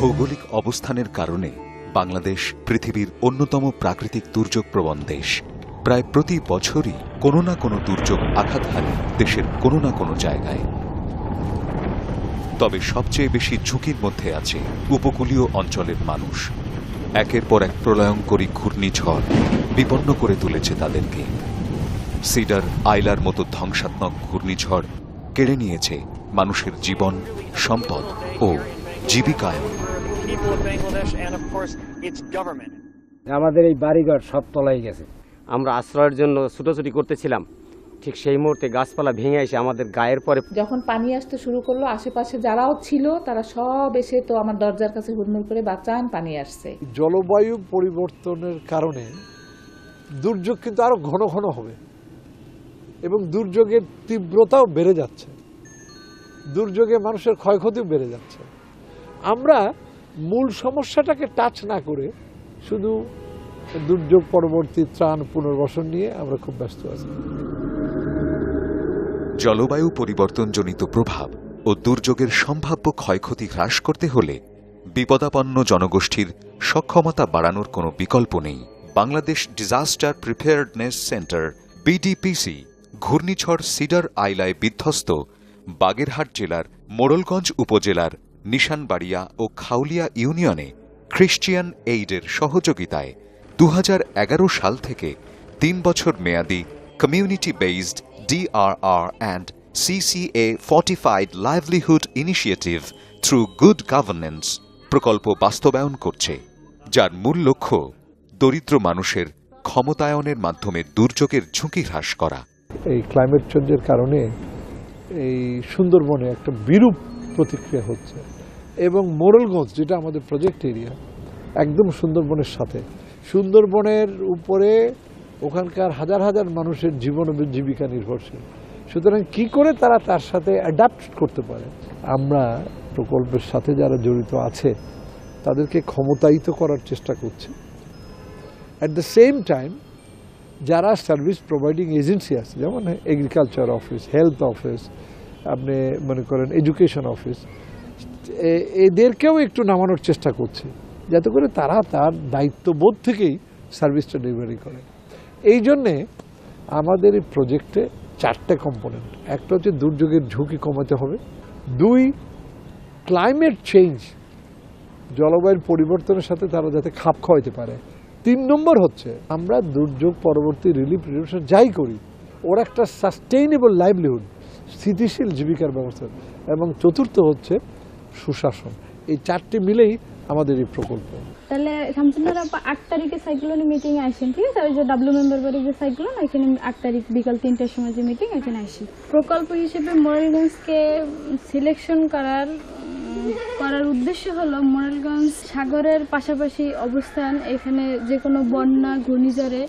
ভৌগোলিক অবস্থানের কারণে বাংলাদেশ পৃথিবীর অন্যতম প্রাকৃতিক দুর্যোগ প্রবণ দেশ। প্রায় প্রতি বছরই কোনো না কোনো দুর্যোগ আঘাত হানে দেশের কোনো না কোনো জায়গায়। তবে সবচেয়ে বেশি ঝুঁকির মধ্যে আছে উপকূলীয় অঞ্চলের মানুষ। একের পর এক প্রলয়ঙ্করী ঘূর্ণিঝড় বিপন্ন করে তুলেছে তাদেরকে। সিডার আইলার মতো ধ্বংসাত্মক ঘূর্ণিঝড় কেড়ে নিয়েছে মানুষের জীবন, সম্পদ ও জীবিকায়। আমাদের এই বাড়িঘর সব তলায় গেছে। আমরা আশ্রয়ের জন্য ছুটোছুটি করতেছিলাম, ঠিক সেই মুহূর্তে গাছপালা ভেঙে এসে আমাদের গায়ের পরে যখন পানি আসতে শুরু করলো, আশেপাশে যারাও ছিল তারা সব এসে তো আমার দরজার কাছে হুড়মুড় করে বাঁচান, পানি আসছে। জলবায়ু পরিবর্তনের কারণে দুর্যোগ কিন্তু আরো ঘন ঘন হবে এবং দুর্যোগের তীব্রতাও বেড়ে যাচ্ছে, দুর্যোগে মানুষের ক্ষয়ক্ষতিও বেড়ে যাচ্ছে। আমরা মূল সমস্যাটাকে টাচ না করে শুধু দুর্যোগ পরবর্তী ত্রাণ পুনর্বাসন নিয়ে আমরা খুব ব্যস্ত আছি। জলবায়ু পরিবর্তনজনিত প্রভাব ও দুর্যোগের সম্ভাব্য ক্ষয়ক্ষতি হ্রাস করতে হলে বিপদাপন্ন জনগোষ্ঠীর সক্ষমতা বাড়ানোর কোনো বিকল্প নেই। Bangladesh disaster preparedness centre BDPC ঘূর্ণিঝড় সিডার আইলায় বিধ্বস্ত বাগেরহাট জেলার মোড়লগঞ্জ উপজেলার নিশানবাড়িয়া ও খাউলিয়া ইউনিয়নে খ্রিস্টিয়ান এইডের সহযোগিতায় 2011 সাল থেকে 3 বছর মেয়াদী community based DRR and CCA Fortified Livelihood Initiative through Good Governance প্রকল্প বাস্তবায়ন করছে, যার মূল লক্ষ্য দরিদ্র মানুষের ক্ষমতায়নের মাধ্যমে দুর্যোগের ঝুঁকি হ্রাস করা। এই ক্লাইমেট চেঞ্জের কারণে এই সুন্দরবনে একটা বিরূপ প্রতিক্রিয়া হচ্ছে এবং মোড়লগঞ্জ, যেটা আমাদের প্রজেক্ট এরিয়া, একদম সুন্দরবনের সাথে, সুন্দরবনের উপরে ওখানকার হাজার হাজার মানুষের জীবন ও জীবিকা নির্ভরশীল। সুতরাং কি করে তারা তার সাথে অ্যাডাপ্ট করতে পারে, আমরা প্রকল্পের সাথে যারা জড়িত আছে তাদেরকে ক্ষমতায়িত করার চেষ্টা করছি। অ্যাট দ্য সেম টাইম যারা সার্ভিস প্রোভাইডিং এজেন্সি আছে, যেমন এগ্রিকালচার অফিস, হেলথ অফিস, আপনি মনে করেন এডুকেশন অফিস, এদেরকেও একটু নামানোর চেষ্টা করছি যাতে করে তারা তার দায়িত্ববোধ থেকেই সার্ভিসটা ডেলিভারি করে। এই জন্যে আমাদের এই প্রজেক্টে 4টে কম্পোনেন্ট। একটা হচ্ছে দুর্যোগের ঝুঁকি কমাতে হবে, 2 ক্লাইমেট চেঞ্জ, জলবায়ুর পরিবর্তনের সাথে তারা যাতে খাপ খাওয়াইতে পারে, 3 নম্বর হচ্ছে আমরা দুর্যোগ পরবর্তী রিলিফ রিডাকশন যাই করি ওর একটা সাস্টেইনেবল লাইভলিহুড, স্থিতিশীল জীবিকার ব্যবস্থা, এবং 4র্থ হচ্ছে সুশাসন। এই 4টে মিলেই আমাদের এই প্রকল্প। তাহলে শামসুন্নাহর আপা 8 তারিখে সাইক্লোনে মিটিং এ আসেন, ঠিক আছে? ওই যে ডাব্লিউ মেম্বার বাড়ি যে সাইক্লোন, এখানে 8 তারিখ বিকাল 3টার সময় যে মিটিং, এখানে আসি। প্রকল্প হিসেবে মোড়লগঞ্জকে সিলেকশন করার উদ্দেশ্য হলো মোড়লগঞ্জ সাগরের পাশাপাশি অবস্থান, এখানে যে কোনো বন্যা ঘূর্ণিঝড়ে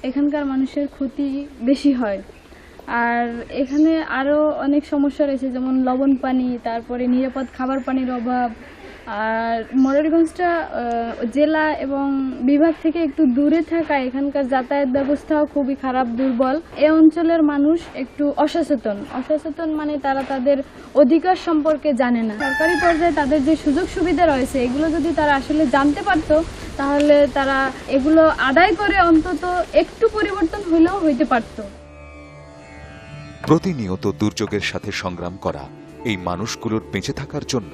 এখানকার মানুষের ক্ষতি বেশি হয়। আর এখানে আরও অনেক সমস্যা রয়েছে, যেমন লবণ পানি, তারপরে নিরাপদ খাবার পানির অভাব। আর মোড়লগঞ্জটা জেলা এবং বিভাগ থেকে একটু দূরে থাকায় এখানকার যাতায়াত ব্যবস্থাও খুবই খারাপ, দুর্বল। এই অঞ্চলের মানুষ একটু অসচেতন মানে তারা তাদের অধিকার সম্পর্কে জানে না। সরকারি পর্যায়ে তাদের যে সুযোগ সুবিধা রয়েছে এগুলো যদি তারা আসলে জানতে পারতো তাহলে তারা এগুলো আদায় করে অন্তত একটু পরিবর্তন হলেও হইতে পারত। প্রতিনিয়ত দুর্যোগের সাথে সংগ্রাম করা এই মানুষগুলোর বেঁচে থাকার জন্য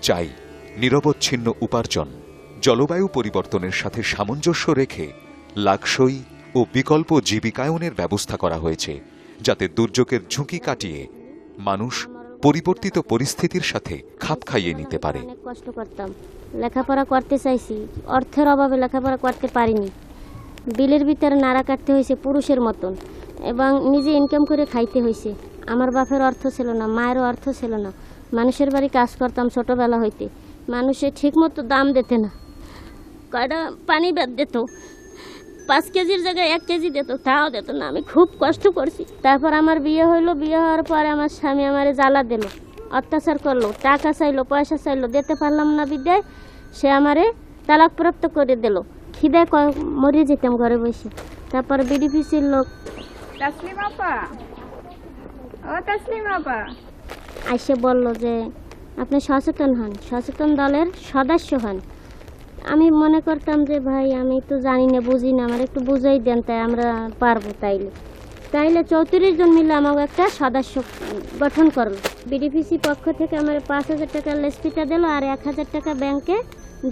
চাই নিরবচ্ছিন্ন উপার্জন। জলবায়ু পরিবর্তনের সাথে সামঞ্জস্য রেখে লাকসই ও বিকল্প জীবিকায়নের ব্যবস্থা করা হয়েছে, যাতে দুর্যোগের ঝুঁকি কাটিয়ে মানুষ পরিবর্তিত পরিস্থিতির সাথে খাপ খাইয়ে নিতে পারে। অনেক কষ্ট করতাম, লেখাপড়া করতে চাইছি, অর্থের অভাবে লেখাপড়া করতে পারিনি। বিলের ভিতরে নাড়া কাটতে হয়েছে পুরুষের মতন, এবং নিজে ইনকাম করে খাইতে হয়েছে। আমার বাপের অর্থ ছিল না, মায়েরও অর্থ ছিল না। মানুষের বাড়ি কাজ করতাম ছোটবেলা হইতে, মানুষে ঠিক মতো দাম দিতে না, কয়টা পানি বেদ দিত, 5 কেজির জায়গায় 1 কেজি দিত, তাও দিত না। আমি খুব কষ্ট করছি। তারপর আমার বিয়ে হইলো, বিয়ে হওয়ার পরে আমার স্বামী আমারে জ্বালা দিল, অত্যাচার করলো, টাকা চাইলো, পয়সা চাইলো, দিতে পারলাম না বিদায় সে আমারে তালাকপ্রাপ্ত করে দিল। খিদে মরে যেতাম ঘরে বসে। তারপর বিডিপিসির লোক আইসে বলল যে আপনি সচেতন হন, সচেতন দলের সদস্য হন। আমি মনে করতাম যে ভাই আমি তো জানি না, বুঝি না, আমার একটু বুঝাই দেন, তাই আমরা পারবো। তাইলে 34 জন মিলে আমাকে একটা সদস্য গঠন করলো। বিডিপিসি পক্ষ থেকে আমার 5,000 টাকা লেসপিটা দিল আর 1,000 টাকা ব্যাংকে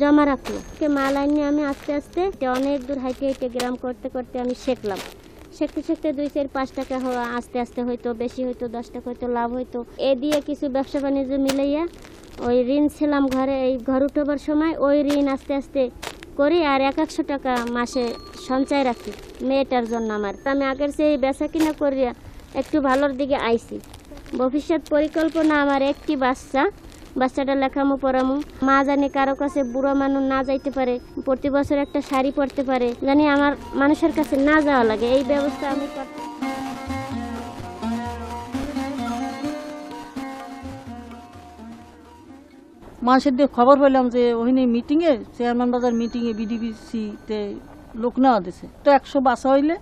জমা রাখলো। মাল আইনে আমি আস্তে আস্তে অনেক দূর হাইটে হাইটে গ্রাম করতে করতে আমি শিখলাম। শিখতে শিখতে 2, 4, 5 টাকা হওয়া, আস্তে আস্তে হয়তো বেশি, হয়তো 10 টাকা হয়তো লাভ হইতো। এ দিয়ে কিছু ব্যবসা বাণিজ্য মিলাইয়া ওই ঋণ ছিলাম ঘরে, এই ঘর উঠবার সময় ওই ঋণ আস্তে আস্তে করি আর 100 টাকা মাসে সঞ্চয় রাখি মেয়েটার জন্য। আমি আগের সেই বেচা কিনা করিয়া একটু ভালোর দিকে আইছি। ভবিষ্যৎ পরিকল্পনা আমার একটি বাচ্চাটা লেখামো পড়ামো, মা জানি কারো কাছে বুড়ো মানুষ না যাইতে পারে, প্রতি বছর একটা শাড়ি পরতে পারে, জানি আমার মানুষের কাছে না যাওয়া লাগে, এই ব্যবস্থা আমি করতে। মানুষের দিয়ে খবর পেলাম যে ওখানে মিটিংয়ে, চেয়ারম্যান বাজার মিটিংয়ে বিডিপিসিতে লোক নেওয়া দিছে। তো 100 বাসা হইলে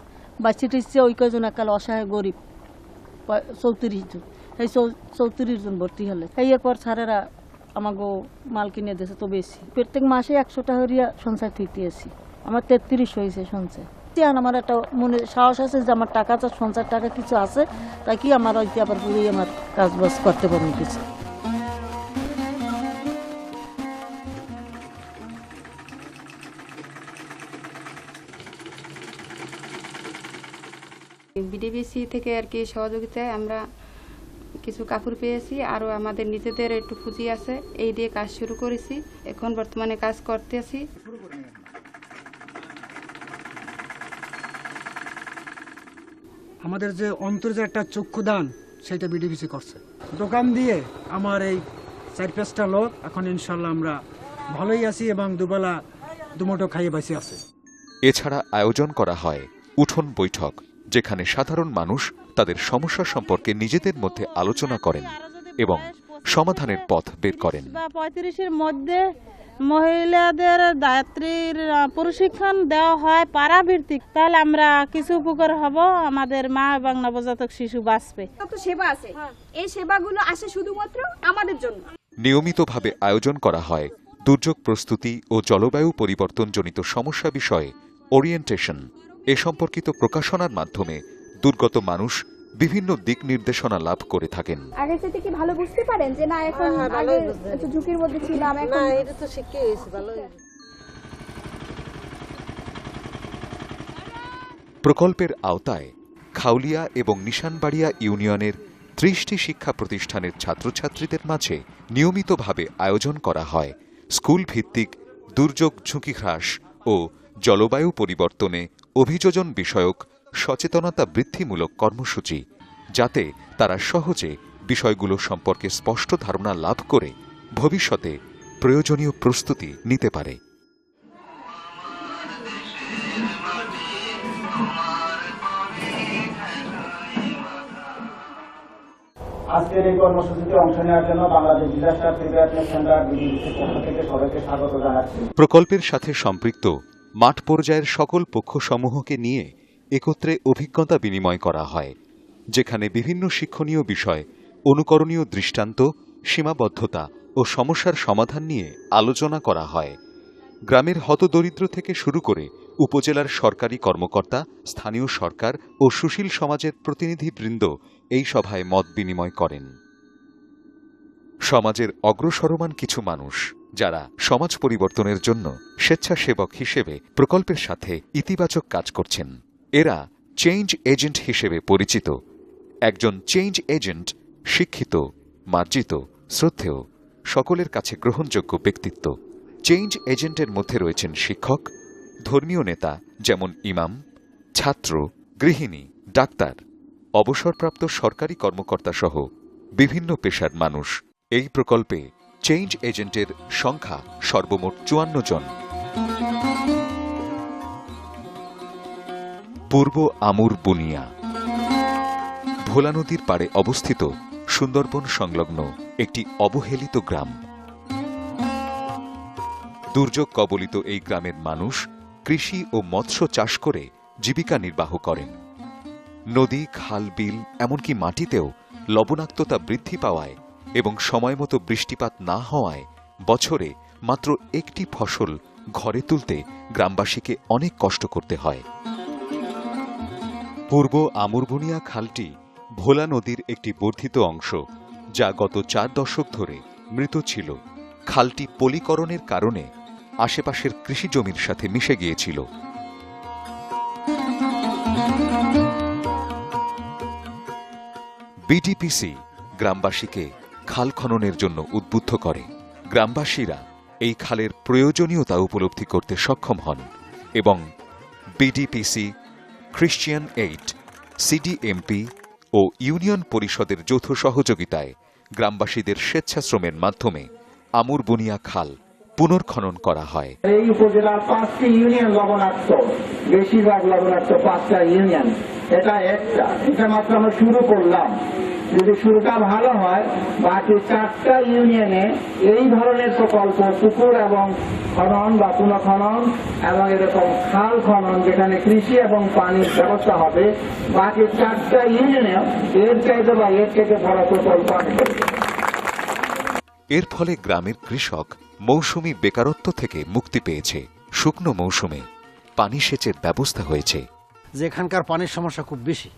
বাচ্চা টিচ্ছে ওই কয়জন একাল অসহায় গরিব 34 জন, এই 34 জন ভর্তি হলে এই এরপর স্যারেরা আমাকে মাল কিনে দিয়েছে। তো বেশি প্রত্যেক মাসে 100 টাকা হরিয়া সঞ্চয় থইতে আছি। আমার 33 হয়েছে সঞ্চয়। আমার একটা মনে সাহস আছে যে আমার টাকা তো সঞ্চয় টাকা কিছু আছে, তাই কি আমার হয়তো আবার ঘুরেই আমার কাজ বাজ করতে পারবো কিছু। বিডিপিসি থেকে আর কি সহযোগিতায় আমরা কিছু কাপড় পেয়েছি, আরও আমাদের নিজেদের একটু পুঁজি আছে, এই দিয়ে কাজ শুরু করেছি। এখন বর্তমানে কাজ করতেছি। আমাদের যে অন্তর যে একটা চক্ষুদান, সেটা বিডিপিসি করছে। দোকান দিয়ে আমার এই 4-5টা লোক, এখন ইনশাল্লাহ আমরা ভালোই আছি এবং দুবেলা দুমুঠো খাইয়ে বেঁচে আছে। এছাড়া আয়োজন করা হয় উঠোন বৈঠক, যেখানে সাধারণ মানুষ তাদের সমস্যা সম্পর্কে নিজেদের মধ্যে আলোচনা করেন এবং সমাধানের পথ বের করেন। 35-এর মধ্যে মহিলাদের দায়িত্বের প্রশিক্ষণ দেওয়া হয় পাড়াভিত্তিক, তাহলে আমরা কিছু উপকার হব, আমাদের মা এবং নবজাতক শিশু বাঁচবে। কত সেবা আছে, এই সেবাগুলো আসে শুধুমাত্র আমাদের জন্য। নিয়মিতভাবে আয়োজন করা হয় দুর্যোগ প্রস্তুতি ও জলবায়ু পরিবর্তনজনিত সমস্যা বিষয়ে ওরিয়েন্টেশন। এ সম্পর্কিত প্রকাশনার মাধ্যমে দুর্গত মানুষ বিভিন্ন দিক নির্দেশনা লাভ করে থাকেন। আগে থেকে কি ভালো বুঝতে পারেন যে না এখন আগে একটু ঝুঁকির মধ্যে ছিলাম, এখন এটা তো শিখে গেছি ভালো। প্রকল্পের আওতায় খাউলিয়া এবং নিশানবাড়িয়া ইউনিয়নের 30টি শিক্ষা প্রতিষ্ঠানের ছাত্রছাত্রীদের মাঝে নিয়মিতভাবে আয়োজন করা হয় স্কুল ভিত্তিক দুর্যোগ ঝুঁকি হ্রাস ও জলবায়ু পরিবর্তনে অভিযোজন বিষয়ক সচেতনতা বৃদ্ধিমূলক কর্মসূচি, যাতে তারা সহজে বিষয়গুলো সম্পর্কে স্পষ্ট ধারণা লাভ করে ভবিষ্যতে প্রয়োজনীয় প্রস্তুতি নিতে পারে। আজকের এই কর্মসূচিতে অংশ নেওয়ার জন্য বাংলাদেশ ডিজাস্টার প্রিপারেশনেস সেন্টার বিডিপিসির পক্ষ থেকে সবাইকে স্বাগত জানাচ্ছি। প্রকল্পের সাথে সম্পৃক্ত মাঠ পর্যায়ের সকল পক্ষসমূহকে নিয়ে একত্রে অভিজ্ঞতা বিনিময় করা হয়, যেখানে বিভিন্ন শিক্ষণীয় বিষয়, অনুকরণীয় দৃষ্টান্ত, সীমাবদ্ধতা ও সমস্যার সমাধান নিয়ে আলোচনা করা হয়। গ্রামের হতদরিদ্র থেকে শুরু করে উপজেলার সরকারি কর্মকর্তা, স্থানীয় সরকার ও সুশীল সমাজের প্রতিনিধিবৃন্দ এই সভায় মত বিনিময় করেন। সমাজের অগ্রসরমান কিছু মানুষ, যারা সমাজ পরিবর্তনের জন্য স্বেচ্ছাসেবক হিসেবে প্রকল্পের সাথে ইতিবাচক কাজ করছেন, এরা চেঞ্জ এজেন্ট হিসেবে পরিচিত। একজন চেঞ্জ এজেন্ট শিক্ষিত, মার্জিত, শ্রদ্ধেয়, সকলের কাছে গ্রহণযোগ্য ব্যক্তিত্ব। চেঞ্জ এজেন্টের মধ্যে রয়েছেন শিক্ষক, ধর্মীয় নেতা যেমন ইমাম, ছাত্র, গৃহিণী, ডাক্তার, অবসরপ্রাপ্ত সরকারি কর্মকর্তা সহ বিভিন্ন পেশার মানুষ। এই প্রকল্পে চেঞ্জ এজেন্টের সংখ্যা সর্বমোট 54 জন। পূর্ব আমুর বুনিয়া ভোলা নদীর পাড়ে অবস্থিত সুন্দরবন সংলগ্ন একটি অবহেলিত গ্রাম। দুর্যোগ কবলিত এই গ্রামের মানুষ কৃষি ও মৎস্য চাষ করে জীবিকা নির্বাহ করেন। নদী, খাল, বিল এমনকি মাটিতেও লবণাক্ততা বৃদ্ধি পাওয়ায় এবং সময়মতো বৃষ্টিপাত না হওয়ায় বছরে মাত্র একটি ফসল ঘরে তুলতে গ্রামবাসীকে অনেক কষ্ট করতে হয়। পূর্ব আমুরবুনিয়া খালটি ভোলা নদীর একটি বর্ধিত অংশ, যা গত 4 দশক ধরে মৃত ছিল। খালটি পলিকরণের কারণে আশেপাশের কৃষি জমির সাথে মিশে গিয়েছিল। বিডিপিসি গ্রামবাসীকে খাল খননের জন্য উদ্বুদ্ধ করে। গ্রামবাসীরা এই খালের প্রয়োজনীয়তা উপলব্ধি করতে সক্ষম হন এবং বিডিপিসি, খ্রিস্টিয়ান এইড, সিডিএমপি ও ইউনিয়ন পরিষদের যৌথ সহযোগিতায় গ্রামবাসীদের স্বেচ্ছাশ্রমের মাধ্যমে আমুরবুনিয়া খাল পুনর্খনন করা হয়। এই উপজেলার 5টি ইউনিয়ন লবণাক্ত, বেশিরভাগ লবণাক্ত 5টা ইউনিয়ন। এটা মাত্র আমরা শুরু করলাম। যদি শুরুটা ভালো হয়, বাকি 4টা ইউনিয়নে এই ধরনের প্রকল্প, পুকুর এবং খনন বা পুনঃখনন এবং এরকম খাল খনন যেখানে কৃষি এবং পানির ব্যবস্থা হবে, বাকি 4টা ইউনিয়নে এর চাইতে বড় প্রকল্প আসবে। এর ফলে গ্রামের কৃষক মৌসুমি বেকারত্ব থেকে মুক্তি পেয়েছে। শুকনো মৌসুমে পানি সেচের ব্যবস্থা হয়েছে। যেখানকার পানির সমস্যা খুব বেশি,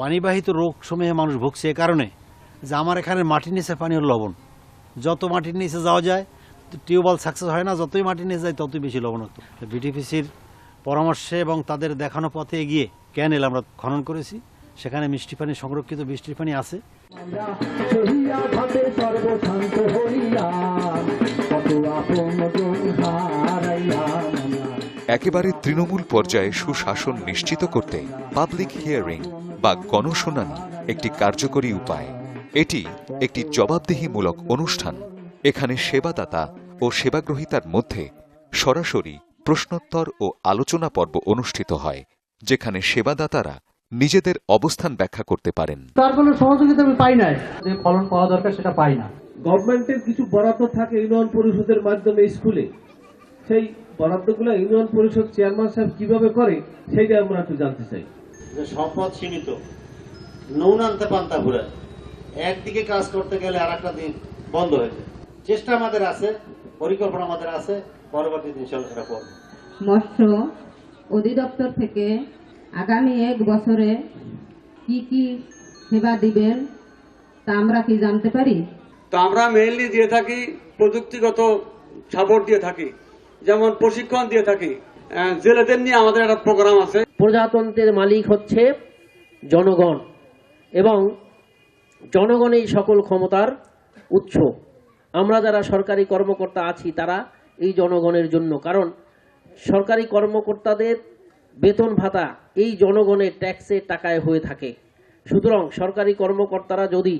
পানিবাহিত রোগ সমূহে মানুষ ভুগছে এ কারণে যে আমার এখানে মাটির নিচে পানি হল লবণ। যত মাটির নিচে যাওয়া যায় টিউবওয়েল সাকসেস হয় না, যতই মাটির নিচে যায় ততই বেশি লবণাক্ত। বিডিপিসির পরামর্শে এবং তাদের দেখানো পথে এগিয়ে ক্যানেল আমরা খনন করেছি। সেখানে মিষ্টি পানি, সংরক্ষিত বৃষ্টির পানি আছে। একেবারে তৃণমূল পর্যায়ে সুশাসন নিশ্চিত করতে পাবলিক হিয়ারিং বা গণশুনানি একটি কার্যকরী উপায়। এটি একটি জবাবদিহিমূলক অনুষ্ঠান। এখানে সেবাদাতা ও সেবাগ্রহীতার মধ্যে সরাসরি প্রশ্নোত্তর ও আলোচনা পর্ব অনুষ্ঠিত হয়, যেখানে সেবাদাতারা নিজেদের অবস্থান ব্যাখ্যা করতে পারেন। তার কোনো সহযোগিতা আমি পাই না, যে ফলন পাওয়া দরকার সেটা পাই না। গভর্নমেন্টের কিছু বরাদ্দ থাকে ইউনিয়ন পরিষদের মাধ্যমে স্কুলে, সেই বরাদ্দগুলো ইউনিয়ন পরিষদ চেয়ারম্যান সাহেব কিভাবে করে সেইটা আমরা একটু জানতে চাই। যে সম্পদ সীমিত, নুন আনতে পান্তা ঘুরে, একদিকে কাজ করতে গেলে আর একটা দিন বন্ধ হয়ে যায়। চেষ্টা আমাদের আছে, পরিকল্পনা আমাদের আছে, পরবর্তী দিন সেটা করব। মৎস্য অধিদপ্তর থেকে আগামী 1 বছরে কি কি সেবা দিবেন তা আমরা কি জানতে পারি? তো আমরা মেইনলি দিয়ে থাকি প্রযুক্তিগত সাপোর্ট দিয়ে থাকি, যেমন প্রশিক্ষণ দিয়ে থাকি। জেলেদের নিয়ে আমাদের একটা প্রোগ্রাম আছে। প্রজাতন্ত্রের মালিক হচ্ছে জনগণ এবং জনগণই সকল ক্ষমতার উৎস। আমরা যারা সরকারি কর্মকর্তা আছি তারা এই জনগণের জন্য, কারণ সরকারি কর্মকর্তাদের বেতন ভাতা এই জনগণের ট্যাক্সের টাকায় হয়ে থাকে। সুতরাং সরকারি কর্মকর্তারা যদি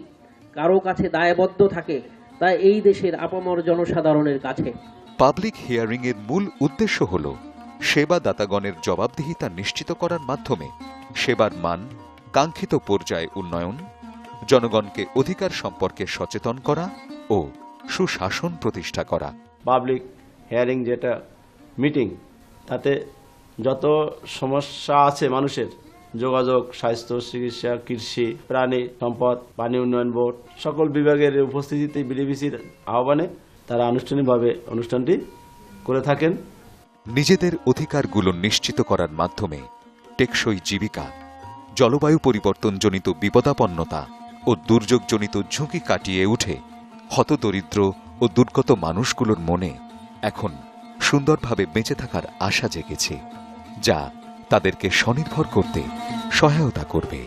কারো কাছে দায়বদ্ধ থাকে তা এই দেশের আপামর জনসাধারণের কাছে। পাবলিক হিয়ারিং এর মূল উদ্দেশ্য হল সেবাদাতাগণের জবাবদিহিতা নিশ্চিত করার মাধ্যমে সেবার মান কাঙ্ক্ষিত পর্যায়ে উন্নয়ন, জনগণকে অধিকার সম্পর্কে সচেতন করা ও সুশাসন প্রতিষ্ঠা করা। পাবলিক হিয়ারিং যেটা মিটিং, তাতে যত সমস্যা আছে মানুষের, যোগাযোগ, স্বাস্থ্য, চিকিৎসা, কৃষি, প্রাণী সম্পদ, পানি উন্নয়ন বোর্ড, সকল বিভাগের উপস্থিতিতে বিডিপিসির আহ্বানে তারা আনুষ্ঠানিকভাবে অনুষ্ঠানটি করে থাকেন। নিজেদের অধিকারগুলো নিশ্চিত করার মাধ্যমে টেকসই জীবিকা, জলবায়ু পরিবর্তনজনিত বিপদাপন্নতা ও দুর্যোগজনিত ঝুঁকি কাটিয়ে উঠে হতদরিদ্র ও দুর্গত মানুষগুলোর মনে এখন সুন্দরভাবে বেঁচে থাকার আশা জেগেছে, যা তাদেরকে স্বনির্ভর করতে সহায়তা করবে।